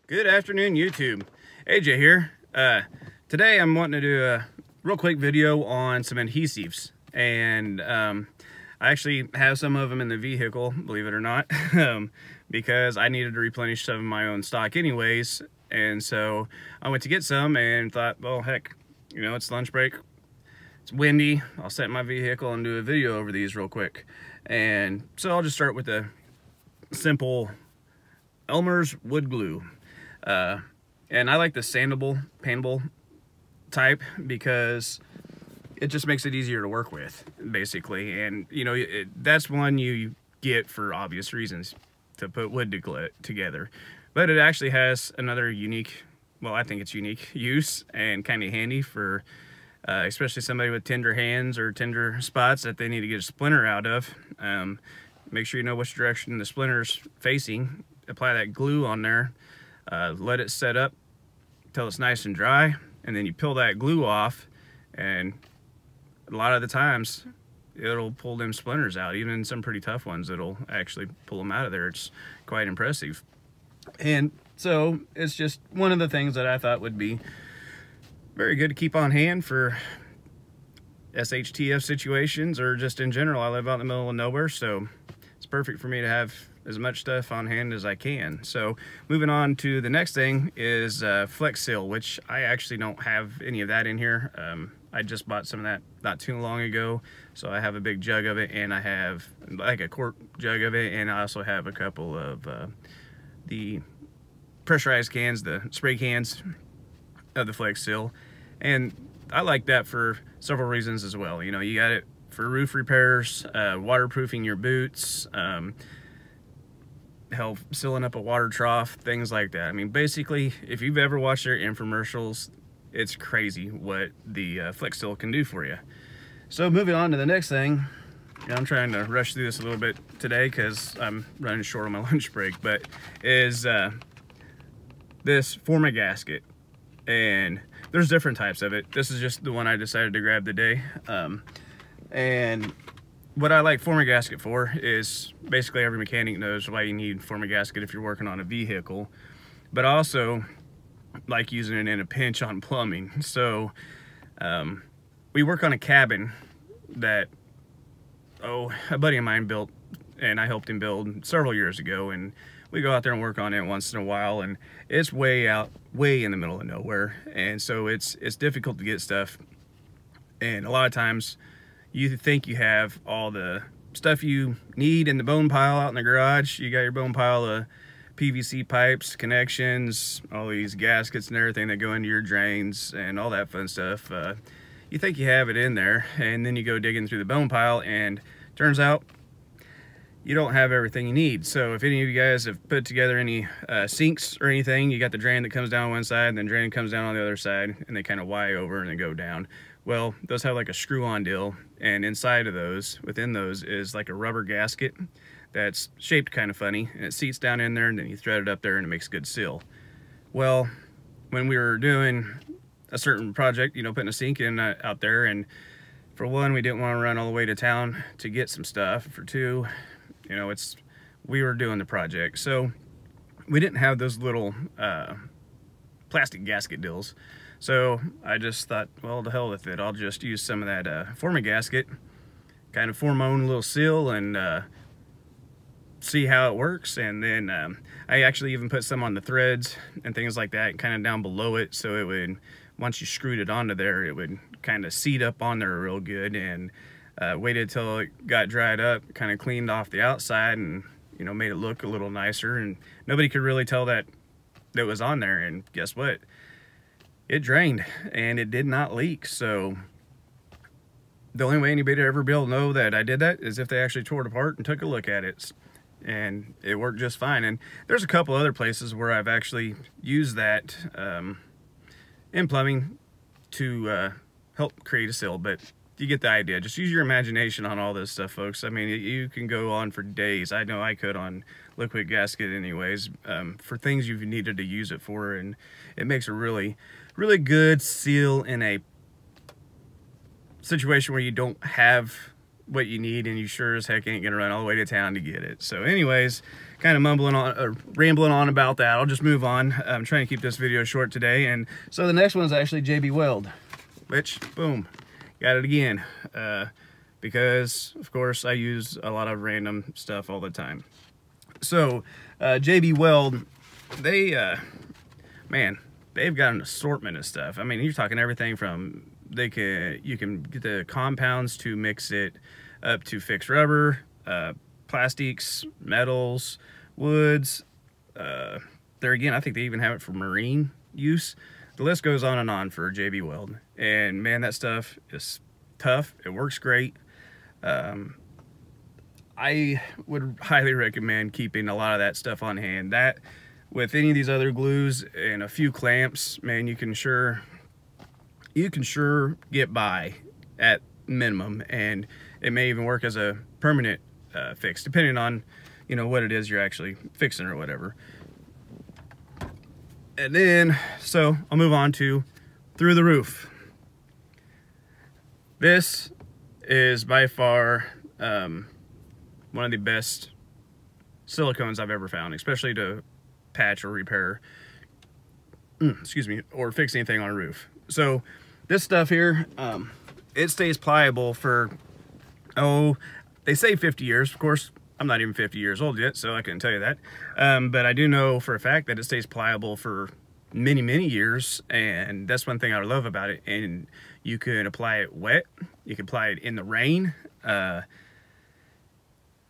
Good afternoon, YouTube. AJ here. Today I'm wanting to do a real quick video on some adhesives, and I actually have some of them in the vehicle, believe it or not, because I needed to replenish some of my own stock anyways. And so I went to get some and thought, well, heck, you know, it's lunch break, it's windy, I'll set my vehicle and do a video over these real quick. And so I'll just start with the simple Elmer's wood glue. And I like the sandable, paintable type because it just makes it easier to work with, basically. And, you know, that's one you get for obvious reasons, to put wood together. But it actually has another unique, well, I think it's unique use and kind of handy for especially somebody with tender hands or tender spots that they need to get a splinter out of. Make sure you know which direction the splinter's facing. Apply that glue on there. Let it set up till it's nice and dry, and then you peel that glue off, and a lot of the times it'll pull them splinters out. Even some pretty tough ones, it'll actually pull them out of there. It's quite impressive. And so it's just one of the things that I thought would be very good to keep on hand for shtf situations, or just in general. I live out in the middle of nowhere, so it's perfect for me to have as much stuff on hand as I can. So moving on to the next thing is Flex Seal, which I actually don't have any of that in here. I just bought some of that not too long ago, so I have a big jug of it, and I have like a quart jug of it, and I also have a couple of the pressurized cans, the spray cans of the Flex Seal. And I like that for several reasons as well. You know, you got it for roof repairs, waterproofing your boots, help sealing up a water trough, things like that. I mean, basically, if you've ever watched their infomercials, it's crazy what the Flex Seal can do for you. So moving on to the next thing, I'm trying to rush through this a little bit today because I'm running short on my lunch break, but is this Forma gasket. And there's different types of it. This is just the one I decided to grab today. And what I like Forma gasket for is, basically every mechanic knows why you need Forma gasket if you're working on a vehicle, but also like using it in a pinch on plumbing. So we work on a cabin that a buddy of mine built, and I helped him build several years ago, and we go out there and work on it once in a while, and it's way in the middle of nowhere, and so it's difficult to get stuff. And a lot of times you think you have all the stuff you need in the bone pile out in the garage. You got your bone pile of PVC pipes, connections, all these gaskets and everything that go into your drains and all that fun stuff. You think you have it in there, and then you go digging through the bone pile, and turns out you don't have everything you need. So if any of you guys have put together any sinks or anything, you got the drain that comes down one side and then drain comes down on the other side, and they kind of Y over and then go down. Well, those have like a screw-on deal, and inside of those, within those, is like a rubber gasket that's shaped kind of funny, and it seats down in there, and then you thread it up there and it makes a good seal. Well, when we were doing a certain project, you know, putting a sink in out there, and for one, we didn't want to run all the way to town to get some stuff. For two, you know, we were doing the project, so we didn't have those little plastic gasket deals. So I just thought, well, to hell with it. I'll just use some of that Forma gasket, kind of form my own little seal, and see how it works. And then I actually even put some on the threads and things like that, kind of down below it, so it would, once you screwed it onto there, it would kind of seat up on there real good. And waited till it got dried up, kind of cleaned off the outside, and, you know, made it look a little nicer, and nobody could really tell that it was on there. And guess what? It drained, and it did not leak. So the only way anybody would ever be able to know that I did that is if they actually tore it apart and took a look at it, and it worked just fine. And there's a couple other places where I've actually used that in plumbing to help create a seal, but you get the idea. Just use your imagination on all this stuff, folks. I mean, you can go on for days. I know I could on liquid gasket anyways, for things you've needed to use it for, and it makes a really good seal in a situation where you don't have what you need, and you sure as heck ain't gonna run all the way to town to get it. So anyways, kind of mumbling on or rambling on about that. I'll just move on. I'm trying to keep this video short today. And so the next one is actually JB Weld, which boom, got it again, because of course I use a lot of random stuff all the time. So JB Weld, they man, they've got an assortment of stuff. I mean, you're talking everything from you can get the compounds to mix it up to fix rubber, plastics, metals, woods. There again, I think they even have it for marine use. The list goes on and on for JB Weld. And man, that stuff is tough. It works great. I would highly recommend keeping a lot of that stuff on hand. That, with any of these other glues and a few clamps, man, you can sure get by at minimum, and it may even work as a permanent fix, depending on, you know, what it is you're actually fixing or whatever. And then, so I'll move on to through the roof. This is by far one of the best silicones I've ever found, especially to patch or repair, excuse me, or fix anything on a roof. So this stuff here, it stays pliable for, oh, they say 50 years. Of course, I'm not even 50 years old yet, so I couldn't tell you that. But I do know for a fact that it stays pliable for many, many years, and that's one thing I love about it. And you can apply it wet, you can apply it in the rain.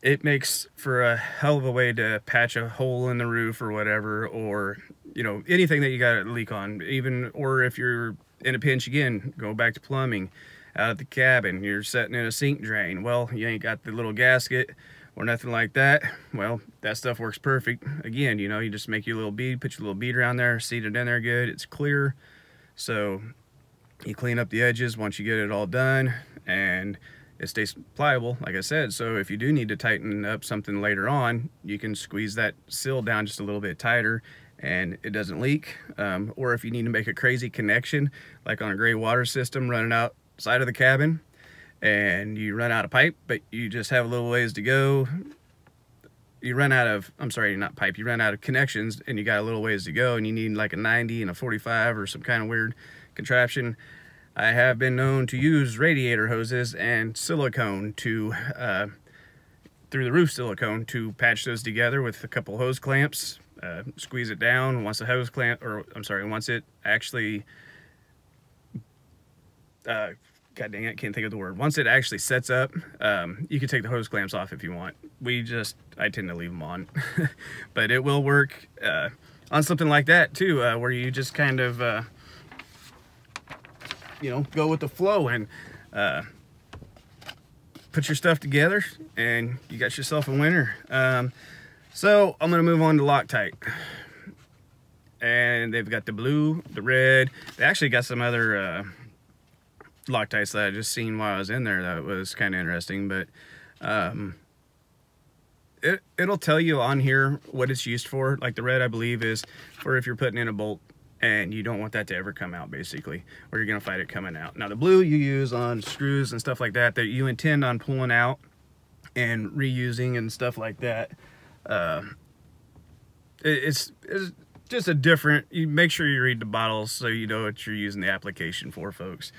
It makes for a hell of a way to patch a hole in the roof or whatever, or, you know, anything that you got a leak on, even, or if you're in a pinch again, go back to plumbing out at the cabin, you're setting in a sink drain. Well, you ain't got the little gasket or nothing like that. Well, that stuff works perfect. Again, you know, you just make your little bead, put your little bead around there, seat it in there good, it's clear. So you clean up the edges once you get it all done, and it stays pliable, like I said. So if you do need to tighten up something later on, you can squeeze that seal down just a little bit tighter and it doesn't leak. Or if you need to make a crazy connection, like on a gray water system running outside of the cabin, and you run out of pipe, but you just have a little ways to go. You run out of, I'm sorry, not pipe, you run out of connections and you got a little ways to go, and you need like a 90 and a 45 or some kind of weird contraption. I have been known to use radiator hoses and silicone to, through the roof silicone, to patch those together with a couple hose clamps, squeeze it down. Once the hose clamp, or I'm sorry, once it actually, God dang it, can't think of the word. Once it actually sets up, you can take the hose clamps off if you want. I tend to leave them on, but it will work on something like that too, where you just kind of, you know, go with the flow and put your stuff together, and you got yourself a winner. So I'm gonna move on to Loctite, and they've got the blue, the red. They actually got some other Loctites that I just seen while I was in there that was kind of interesting, but it'll tell you on here what it's used for. Like the red, I believe, is for if you're putting in a bolt and you don't want that to ever come out, basically, or you're gonna fight it coming out. Now the blue you use on screws and stuff like that that you intend on pulling out and reusing and stuff like that. It's just a different, you make sure you read the bottles so you know what you're using the application for, folks.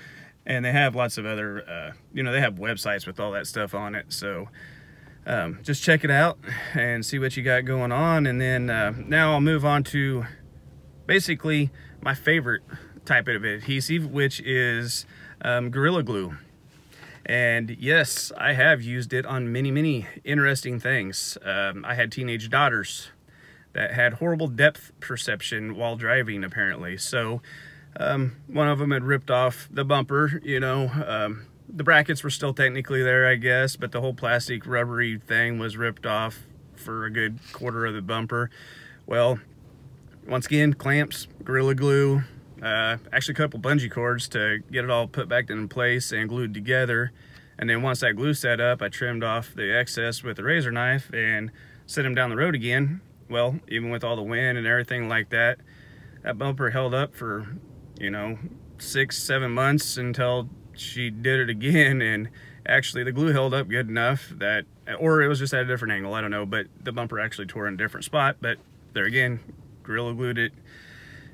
And they have lots of other, you know, they have websites with all that stuff on it. So just check it out and see what you got going on. And then now I'll move on to basically my favorite type of adhesive, which is Gorilla Glue. And yes, I have used it on many, many interesting things. I had teenage daughters that had horrible depth perception while driving, apparently. So one of them had ripped off the bumper, you know. The brackets were still technically there, I guess, but the whole plastic rubbery thing was ripped off for a good quarter of the bumper. Well, once again, clamps, Gorilla Glue, actually a couple bungee cords to get it all put back in place and glued together. And then once that glue set up, I trimmed off the excess with a razor knife and set them down the road again. Well, even with all the wind and everything like that, that bumper held up for, you know, 6-7 months until she did it again, and Actually, the glue held up good enough that, or it was just at a different angle, I don't know, but the bumper actually tore in a different spot. But there again, Gorilla Glued it.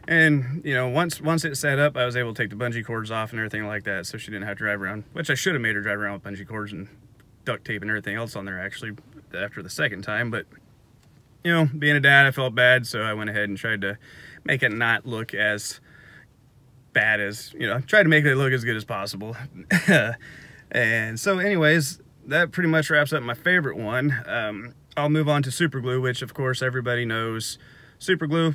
And, you know, once it set up, I was able to take the bungee cords off and everything like that, so she didn't have to drive around, which I should have made her drive around with bungee cords and duct tape and everything else on there, actually, after the second time. But, you know, being a dad, I felt bad, so I went ahead and tried to make it not look as bad as, you know, tried to make it look as good as possible. And so anyways, that pretty much wraps up my favorite one. I'll move on to super glue, which of course everybody knows. Super glue,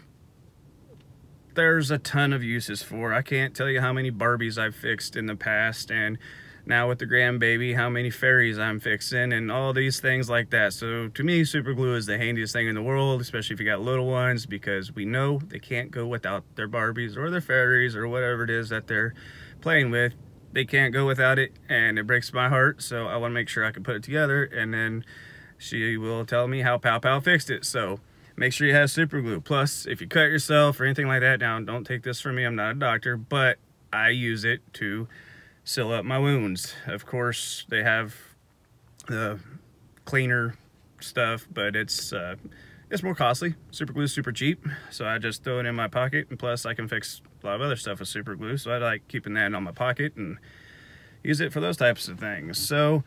there's a ton of uses for. I can't tell you how many Barbies I've fixed in the past, and now with the grandbaby, how many fairies I'm fixing and all these things like that. So to me, super glue is the handiest thing in the world, especially if you got little ones, because we know they can't go without their Barbies or their fairies or whatever it is that they're playing with. They can't go without it, and it breaks my heart, so I want to make sure I can put it together, and then she will tell me how Pow Pow fixed it. So make sure you have super glue. Plus, if you cut yourself or anything like that, now don't take this from me, I'm not a doctor, but I use it to seal up my wounds. Of course, they have the cleaner stuff, but it's more costly. Super glue is super cheap, so I just throw it in my pocket, and plus I can fix a lot of other stuff with super glue, so I like keeping that on my pocket and use it for those types of things. So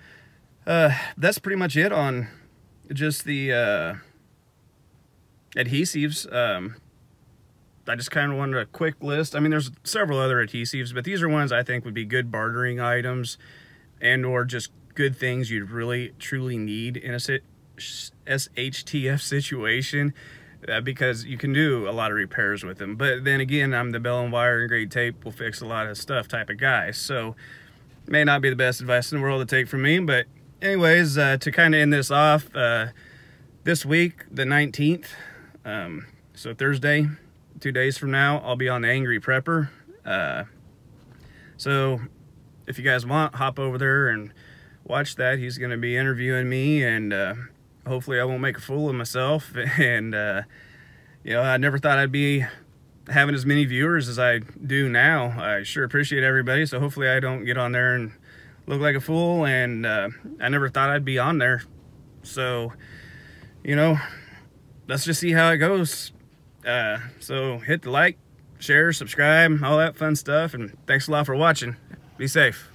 that's pretty much it on just the adhesives. I just kind of wanted a quick list. I mean, there's several other adhesives, but these are ones I think would be good bartering items and or just good things you'd really truly need in a SHTF situation, because you can do a lot of repairs with them. But then again, I'm the bell and wire and grade tape will fix a lot of stuff type of guy, so may not be the best advice in the world to take from me. But anyways, to kind of end this off, this week, the 19th, so Thursday, 2 days from now, I'll be on the Angry Prepper. So if you guys want, hop over there and watch that. He's going to be interviewing me, and hopefully I won't make a fool of myself. And you know, I never thought I'd be having as many viewers as I do now. I sure appreciate everybody, so hopefully I don't get on there and look like a fool. And I never thought I'd be on there, so you know, let's just see how it goes. So hit the like, share, subscribe, all that fun stuff, and thanks a lot for watching. Be safe.